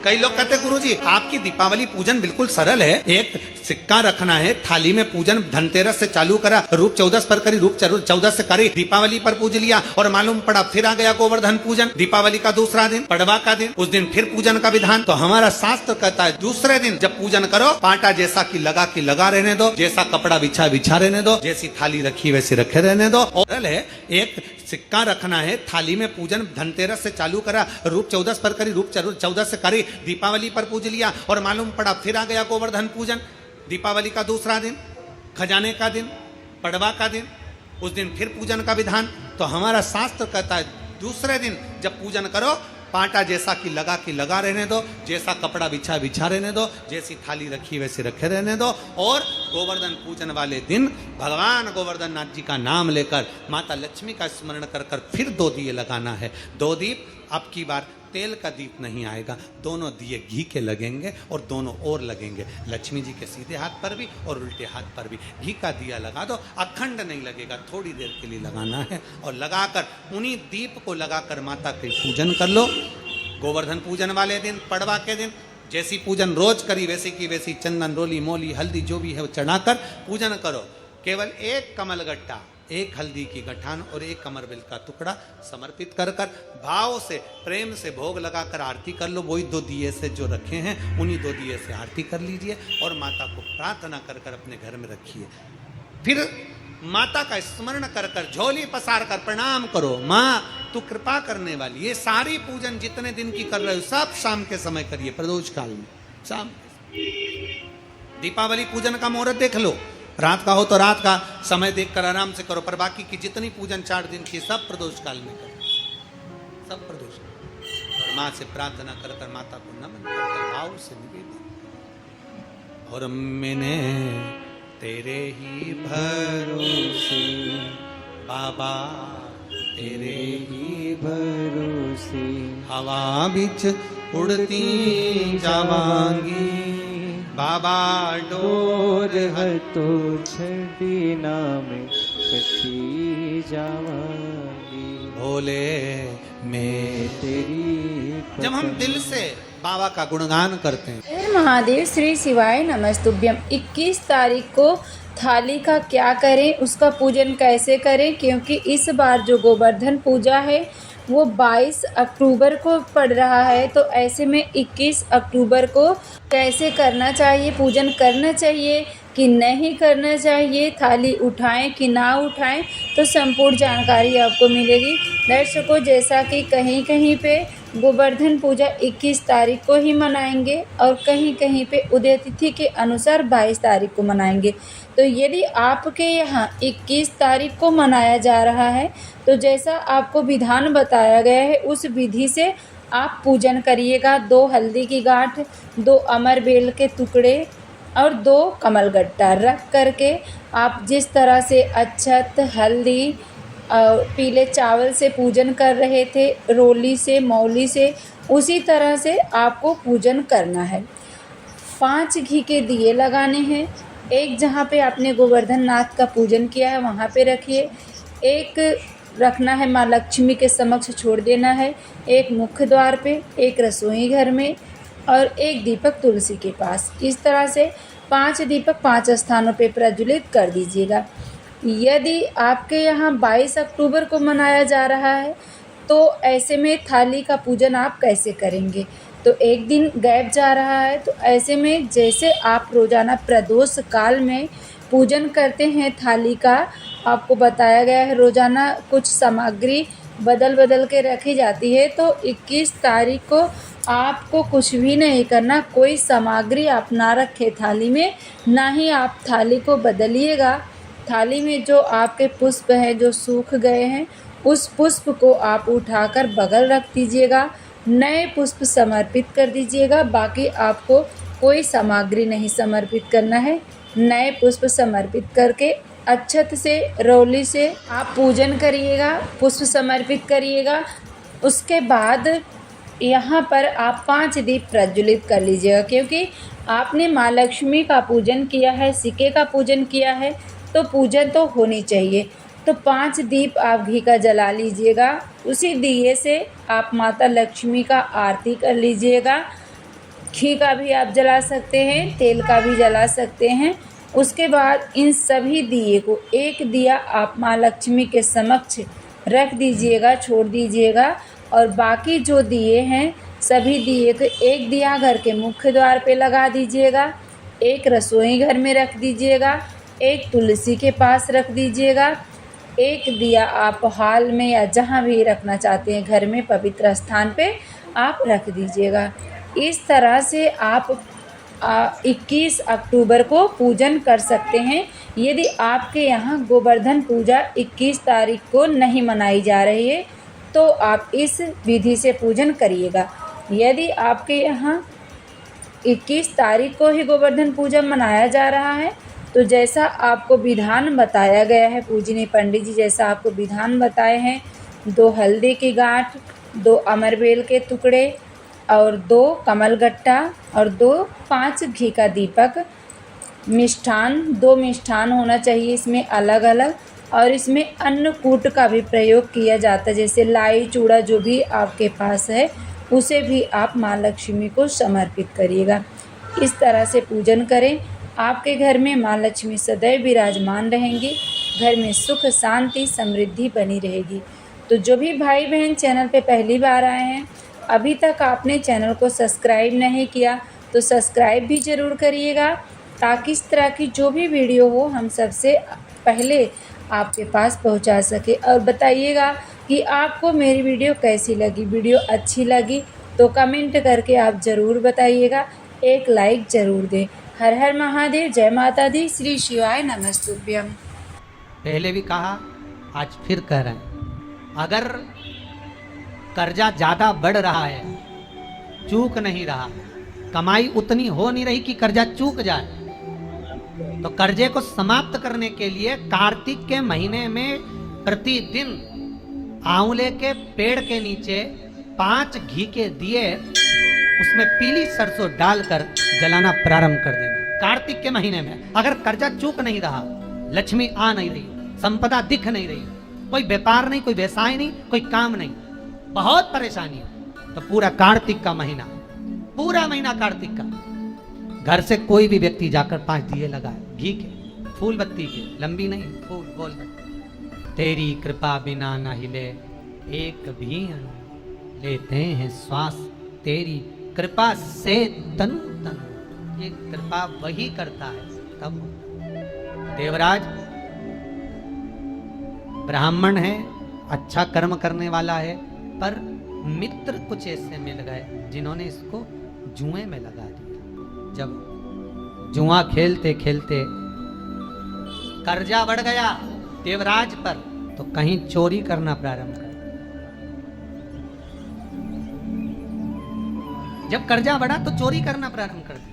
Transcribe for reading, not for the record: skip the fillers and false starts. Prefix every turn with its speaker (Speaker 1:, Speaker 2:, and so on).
Speaker 1: कई लोग कहते हैं गुरुजी आपकी दीपावली पूजन बिल्कुल सरल है, एक सिक्का रखना है, थाली में पूजन धनतेरस से चालू करा, रूप 14 पर करी, रूप 14 से करी, दीपावली पर पूज लिया और मालूम पड़ा फिर आ गया गोवर्धन पूजन, दीपावली का दूसरा दिन पड़वा का दिन, उस दिन फिर पूजन का विधान। तो हमारा शास्त्र कहता है दूसरे दिन जब पूजन करो पाटा जैसा की लगा रहने दो, जैसा कपड़ा बिछा रहने दो, जैसी थाली रखी वैसी रखे रहने दो। और है एक सिक्का रखना है, थाली में पूजन धनतेरस से चालू करा, रूप 14 पर करी, रूप 14 से करी, दीपावली पर पूज लिया और मालूम पड़ा फिर आ गया गोवर्धन पूजन, दीपावली का दूसरा दिन, खजाने का दिन, पड़वा का दिन, उस दिन फिर पूजन का विधान। तो हमारा शास्त्र कहता है दूसरे दिन जब पूजन करो पाटा जैसा की लगा रहने दो, जैसा कपड़ा बिछा रहने दो, जैसी थाली रखी वैसे रखे रहने दो। और गोवर्धन पूजन वाले दिन भगवान गोवर्धन नाथ जी का नाम लेकर माता लक्ष्मी का स्मरण कर कर फिर 2 दिए लगाना है। 2 दीप, अब की बार तेल का दीप नहीं आएगा, दोनों दिए घी के लगेंगे और दोनों ओर लगेंगे, लक्ष्मी जी के सीधे हाथ पर भी और उल्टे हाथ पर भी घी का दिया लगा दो। अखंड नहीं लगेगा, थोड़ी देर के लिए लगाना है और लगाकर उन्हीं दीप को लगाकर माता के पूजन कर लो। गोवर्धन पूजन वाले दिन, पड़वा के दिन जैसी पूजन रोज करी वैसी की वैसी चंदन रोली मोली हल्दी जो भी है वो चढ़ाकर पूजन करो। केवल एक कमलगट्टा, एक हल्दी की गठान और एक कमरबेल का टुकड़ा समर्पित कर कर भाव से प्रेम से भोग लगाकर आरती कर लो। वही 2 दिए से जो रखे हैं उन्हीं 2 दिए से आरती कर लीजिए और माता को प्रार्थना कर कर अपने घर में रखिए। फिर माता का स्मरण कर कर झोली पसार कर प्रणाम करो, माँ तू कृपा करने वाली। ये सारी पूजन जितने दिन की कर रहे हो सब शाम के समय करिए, प्रदोष काल में शाम। दीपावली पूजन का मुहूर्त देख लो, रात का हो तो रात का समय देखकर आराम से करो, पर बाकी की जितनी पूजन 4 दिन की सब प्रदोष काल में करो, सब प्रदोष। और माँ से प्रार्थना कर कर माता को नमन कर भाव से निवेदन। और मैंने तेरे ही भरोसे बाबा, तेरे ही भरोसे हवा बिच उड़ती जावांगी बाबा, डोर
Speaker 2: तो छड़ी नाम कटी जावांगी
Speaker 1: भोले मैं
Speaker 2: तेरी।
Speaker 1: जब हम दिल से बाबा का गुणगान करते हैं।
Speaker 3: हर महादेव, श्री शिवाय नमस्तुभ्यम। 21 तारीख को थाली का क्या करें, उसका पूजन कैसे करें, क्योंकि इस बार जो गोवर्धन पूजा है वो 22 अक्टूबर को पड़ रहा है। तो ऐसे में 21 अक्टूबर को कैसे करना चाहिए, पूजन करना चाहिए कि नहीं करना चाहिए, थाली उठाएं कि ना उठाएं, तो संपूर्ण जानकारी आपको मिलेगी। दर्शकों, जैसा कि कहीं कहीं पे गोवर्धन पूजा 21 तारीख को ही मनाएंगे और कहीं कहीं पे उदय तिथि के अनुसार 22 तारीख को मनाएंगे। तो यदि आपके यहाँ 21 तारीख को मनाया जा रहा है तो जैसा आपको विधान बताया गया है उस विधि से आप पूजन करिएगा। 2 हल्दी की गांठ, 2 अमर बेल के टुकड़े और 2 कमलगट्टा रख करके आप जिस तरह से अक्षत, हल्दी, पीले चावल से पूजन कर रहे थे, रोली से, मौली से, उसी तरह से आपको पूजन करना है। 5 घी के दिए लगाने हैं। एक जहाँ पे आपने गोवर्धन नाथ का पूजन किया है वहाँ पे रखिए, एक रखना है माँ लक्ष्मी के समक्ष छोड़ देना है, एक मुख्य द्वार पे, एक रसोई घर में और एक दीपक तुलसी के पास। इस तरह से 5 दीपक 5 स्थानों पे प्रज्वलित कर दीजिएगा। यदि आपके यहाँ 22 अक्टूबर को मनाया जा रहा है तो ऐसे में थाली का पूजन आप कैसे करेंगे, तो एक दिन गैप जा रहा है। तो ऐसे में जैसे आप रोज़ाना प्रदोष काल में पूजन करते हैं थाली का, आपको बताया गया है रोज़ाना कुछ सामग्री बदल बदल के रखी जाती है। तो 21 तारीख को आपको कुछ भी नहीं करना, कोई सामग्री आप ना रखें थाली में, ना ही आप थाली को बदलिएगा। थाली में जो आपके पुष्प हैं जो सूख गए हैं उस पुष्प को आप उठाकर बगल रख दीजिएगा, नए पुष्प समर्पित कर दीजिएगा। बाकी आपको कोई सामग्री नहीं समर्पित करना है। नए पुष्प समर्पित करके अक्षत से, रौली से आप पूजन करिएगा, पुष्प समर्पित करिएगा। उसके बाद यहाँ पर आप 5 दीप प्रज्वलित कर लीजिएगा, क्योंकि आपने माँ लक्ष्मी का पूजन किया है, सिक्के का पूजन किया है, तो पूजन तो होनी चाहिए। तो 5 दीप आप घी का जला लीजिएगा। उसी दिए से आप माता लक्ष्मी का आरती कर लीजिएगा। घी का भी आप जला सकते हैं, तेल का भी जला सकते हैं। उसके बाद इन सभी दिए को एक दिया आप माँ लक्ष्मी के समक्ष रख दीजिएगा, छोड़ दीजिएगा। और बाकी जो दिए हैं सभी दिए को एक दिया घर के मुख्य द्वार पे लगा दीजिएगा, एक रसोई घर में रख दीजिएगा, एक तुलसी के पास रख दीजिएगा, एक दिया आप हॉल में या जहाँ भी रखना चाहते हैं घर में पवित्र स्थान पे आप रख दीजिएगा। इस तरह से आप 21 अक्टूबर को पूजन कर सकते हैं। यदि आपके यहाँ गोवर्धन पूजा 21 तारीख को नहीं मनाई जा रही है तो आप इस विधि से पूजन करिएगा। यदि आपके यहाँ 21 तारीख को ही गोवर्धन पूजा मनाया जा रहा है तो जैसा आपको विधान बताया गया है, पूजनीय पंडित जी जैसा आपको विधान बताए हैं, 2 हल्दी की गांठ, 2 अमरबेल के टुकड़े और 2 कमलगट्टा और 5 घी का दीपक, मिष्ठान 2 मिष्ठान होना चाहिए इसमें अलग अलग। और इसमें अन्नकूट का भी प्रयोग किया जाता है, जैसे लाई चूड़ा जो भी आपके पास है उसे भी आप माँ लक्ष्मी को समर्पित करिएगा। इस तरह से पूजन करें, आपके घर में माँ लक्ष्मी सदैव विराजमान रहेंगी, घर में सुख शांति समृद्धि बनी रहेगी। तो जो भी भाई बहन चैनल पे पहली बार आए हैं, अभी तक आपने चैनल को सब्सक्राइब नहीं किया तो सब्सक्राइब भी ज़रूर करिएगा, ताकि इस तरह की जो भी वीडियो हो हम सबसे पहले आपके पास पहुंचा सके। और बताइएगा कि आपको मेरी वीडियो कैसी लगी। वीडियो अच्छी लगी तो कमेंट करके आप ज़रूर बताइएगा, एक लाइक ज़रूर दें। हर हर महादेव, जय माता दी, श्री शिवाय नमस्तुभ्यम।
Speaker 1: पहले भी कहा, आज फिर कह रहे हैं, अगर कर्जा ज़्यादा बढ़ रहा है, चूक नहीं रहा, कमाई उतनी हो नहीं रही कि कर्जा चूक जाए, तो कर्जे को समाप्त करने के लिए कार्तिक के महीने में प्रतिदिन आंवले के पेड़ के नीचे 5 घी के दिए उसमें पीली सरसों डालकर जलाना प्रारंभ कर देना। कार्तिक के महीने में अगर कर्जा चूक नहीं रहा, लक्ष्मी आ नहीं रही, संपदा दिख नहीं रही, कोई व्यापार नहीं, कोई व्यवसाय नहीं, कोई काम नहीं, बहुत परेशानी है, तो पूरा कार्तिक का महीना, पूरा महीना कार्तिक का घर से कोई भी व्यक्ति जाकर 5 दिए लगाए, घी के, फूल बत्ती के, लंबी नहीं, फूल बोल बत्ती। तेरी कृपा बिना न हिले एक भी अणु, लेते हैं श्वास तेरी कृपा से तनु तनु। ये कृपा वही करता है तब। देवराज ब्राह्मण है, अच्छा कर्म करने वाला है, पर मित्र कुछ ऐसे मिल गए जिन्होंने इसको जुए में लगा दिया। जब जुआ खेलते खेलते कर्जा बढ़ गया देवराज पर, तो कहीं चोरी करना प्रारंभ कर। जब कर्जा बढ़ा तो चोरी करना प्रारंभ कर दिया।